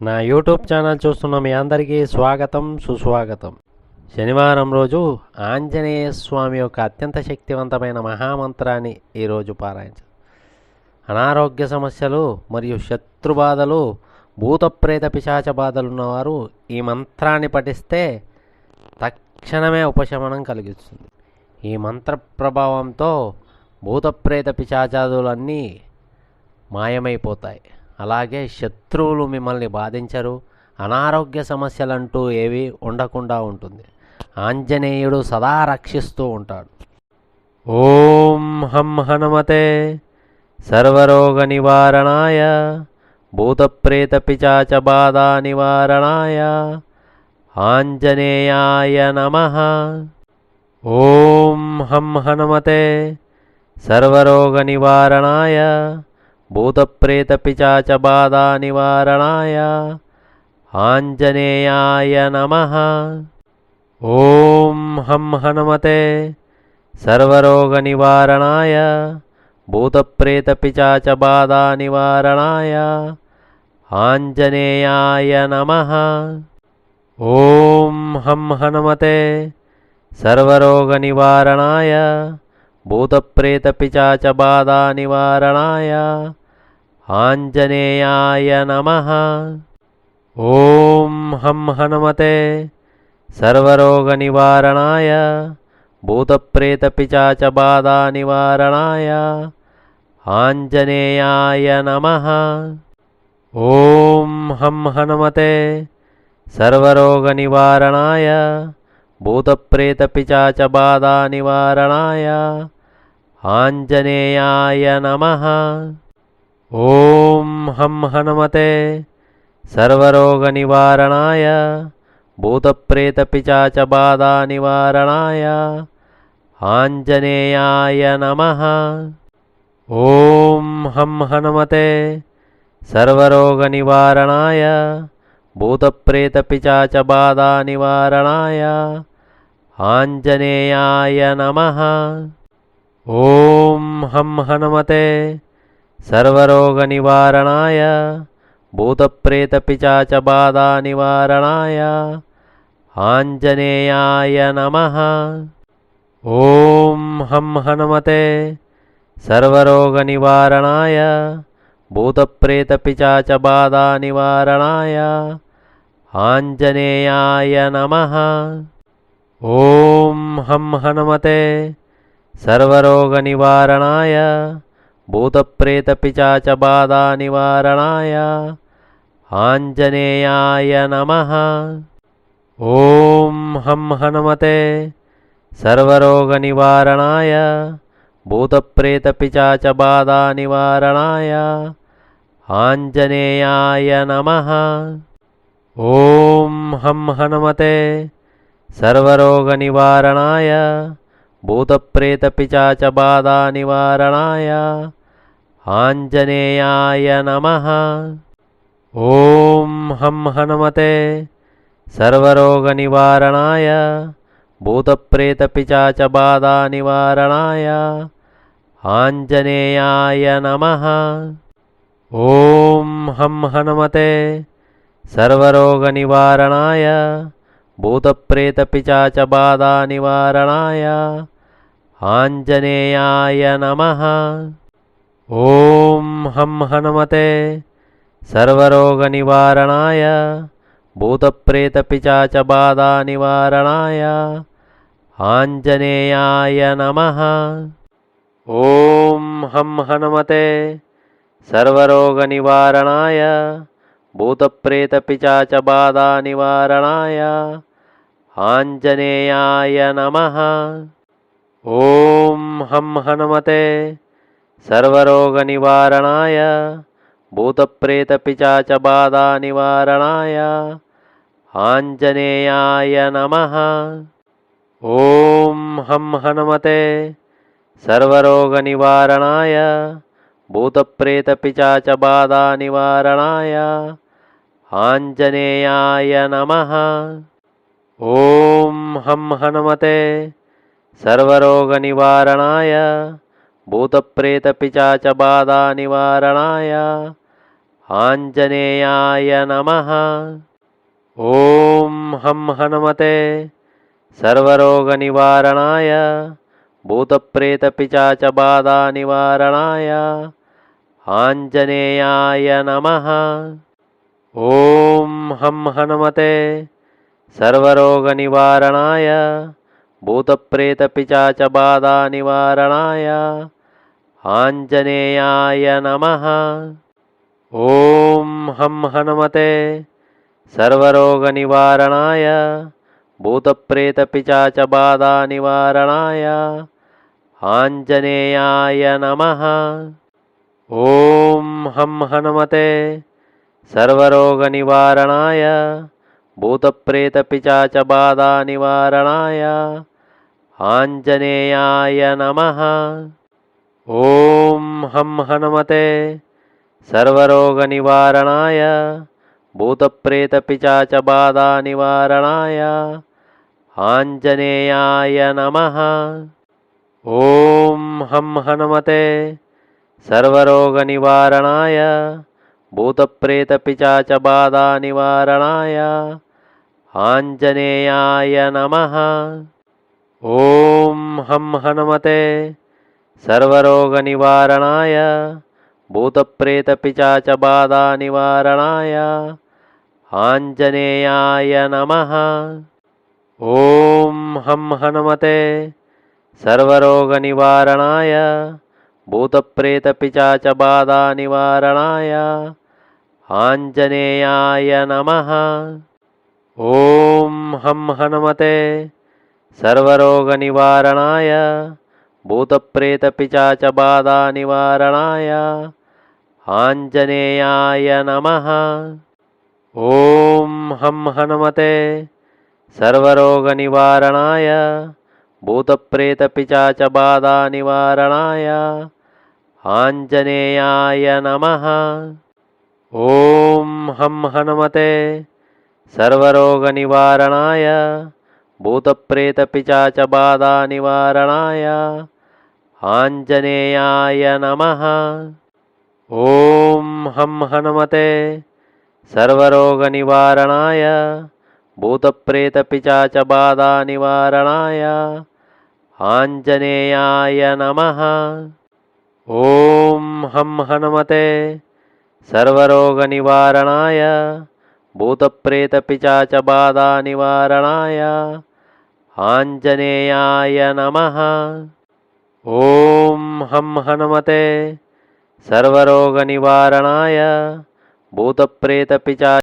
నా YouTube channel చూస్తున్న మీ అందరికీ స్వాగతం, సుస్వాగతం. శనివారం రోజు ఆంజనేయ స్వామి యొక్క అత్యంత శక్తివంతమైన మహామంత్రాన్ని ఈరోజు పారాయించారు. అనారోగ్య సమస్యలు మరియు శత్రుబాధలు, భూతప్రేత పిశాచ బాధలున్నవారు ఈ మంత్రాన్ని పఠిస్తే తక్షణమే ఉపశమనం కలిగిస్తుంది. ఈ మంత్ర ప్రభావంతో భూతప్రేత పిశాచాదులన్నీ మాయమైపోతాయి. అలాగే శత్రువులు మిమ్మల్ని బాధించరు. అనారోగ్య సమస్యలంటూ ఏవి ఉండకుండా ఉంటుంది. ఆంజనేయుడు సదా రక్షిస్తూ ఉంటాడు. ఓం హం హనుమతే సర్వరోగ నివారణాయ భూతప్రేత పిశాచ బాధా నివారణాయ ఆంజనేయాయ నమః. ఓం హం హనుమతే సర్వరోగ నివారణాయ భూతప్రేత పిశాచ బాధా నివారణాయ ఆంజనేయాయ నమః. ఓం హం హనుమతే సర్వరోగ నివారణాయ భూతప్రేత పిశాచ బాధా నివారణాయ ఆంజనేయాయ నమః. ఓం హం హనుమతే సర్వరోగ నివారణాయ భూతప్రేత పిశాచ బాధా నివారణాయ ఆంజనేయాయ నమః. ఓం హం హనుమతే సర్వరోగ నివారణాయ భూతప్రేత పిశాచ బాధా నివారణాయ ఆంజనేయాయ నమః. ఓం హం హనుమతే సర్వరోగ నివారణాయ భూతప్రేత పిశాచ బాధా నివారణాయ ఆంజనేయాయ నమః. ఓం హం హనుమతే సర్వరోగ నివారణాయ భూతప్రేత పిశాచ బాధా నివారణాయ ఆంజనేయాయ నమః. ఓం హం హనుమతే సర్వరోగ నివారణాయ భూతప్రేత పిశాచ బాధా నివారణాయ ఆంజనేయాయ నమః. ఓం హం హనుమతే సర్వరోగ నివారణాయ భూతప్రేత పిశాచ బాధా నివారణాయ ఆంజనేయాయ నమః. ఓం హం హనుమతే సర్వరోగ నివారణాయ భూతప్రేత పిశాచ బాధా నివారణాయ ఆంజనేయాయ నమః. ఓం హం హనుమతే సర్వరోగ నివారణాయ భూతప్రేత పిశాచ బాధా నివారణాయ ఆంజనేయాయ నమః. ఓం హం హనుమతే సర్వరోగ నివారణాయ భూతప్రేత పిశాచ బాధా నివారణాయ ఆంజనేయాయ నమః. ఓం హం హనుమతే సర్వరోగ నివారణాయ భూతప్రేత పిశాచ బాధా నివారణాయ ఆంజనేయాయ నమః. ఓం హం హనుమతే సర్వరోగ నివారణాయ భూతప్రేత పిశాచ బాధా నివారణాయ ఆంజనేయాయ నమః. ఓం హం హనుమతే సర్వరోగ నివారణాయ భూతప్రేత పిశాచ బాధా నివారణాయ ఆంజనేయాయ నమః. ఓం హం హనుమతే సర్వరోగ నివారణాయ భూతప్రేత పిశాచ బాధా నివారణాయ ఆంజనేయాయ నమః. ఓం హం హనుమతే సర్వరోగ నివారణాయ భూతప్రేత పిశాచ బాధా నివారణాయ ఆంజనేయాయ నమః. ఓం హం హనుమతే సర్వరోగ నివారణాయ భూతప్రేత పిశాచ బాధా నివారణాయ ఆంజనేయాయ నమః. ఓం హం హనుమతే సర్వరోగ నివారణాయ భూతప్రేత పిశాచ బాధా నివారణాయ ఆంజనేయాయ నమః. ఓం హం హనుమతే సర్వరోగ నివారణాయ భూతప్రేత పిశాచ బాధా నివారణాయ आञ्जनेयाय नमः। ॐ हं हनुमते सर्वरोगनिवारणाय भूतप्रेतपिशाचबाधानिवारणाय आञ्जनेयाय नमः। ॐ हं हनुमते सर्वरोगनिवारणाय भूतप्रेतपिशाचबाधानिवारणाय आञ्जनेयाय नमः। ॐ हं हनुमते सर्वरोगनिवारणाय भूतप्रेतपिशाचबाधानिवारणाय आञ्जनेयाय नमः। ॐ हं हनुमते सर्वरोगनिवारणाय भूतप्रेतपिशाचबाधानिवारणाय आञ्जनेयाय नमः। ॐ हं हनुमते सर्वरोगनिवारणाय भूतप्रेतपिशाचबाधानिवारणाय आञ्जनेयाय नमः। ॐ हं हनुमते सर्वरोगनिवारणाय भूतप्रेतपिशाचबाधानिवारणाय आञ्जनेयाय नमः। ॐ हं हनुमते सर्वरोगनिवारणाय भूतप्रेतपिशाचबाधानिवारणाय आञ्जनेयाय नमः। ॐ हं हनुमते सर्वरोगनिवारणाय भूतप्रेतपिशाचबाधानिवारणाय आञ्जनेयाय नमः। ॐ हं हनुमते सर्वरोगनिवारणाय भूतप्रेतपिशाचबाधानिवारणाय आञ्जनेयाय नमः। ॐ हं हनुमते सर्वरोगनिवारणाय भूतप्रेतपिशाचबाधानिवारणाय आञ्जनेयाय नमः। ॐ हं हनुमते सर्वरोगनिवारणाय भूतप्रेतपिशाचबाधानिवारणाय आञ्जनेयाय नमः। ॐ हं हनुमते सर्वरोगनिवारणाय भूतप्रेतपिशाचबाधानिवारणाय आञ्जनेयाय नमः। ॐ हं हनुमते सर्वरोगनिवारणाय भूतप्रेतपिशाचबाधानिवारणाय आञ्जनेयाय नमः। ॐ हं हनुमते सर्वरोगनिवारणाय भूतप्रेतपिशाच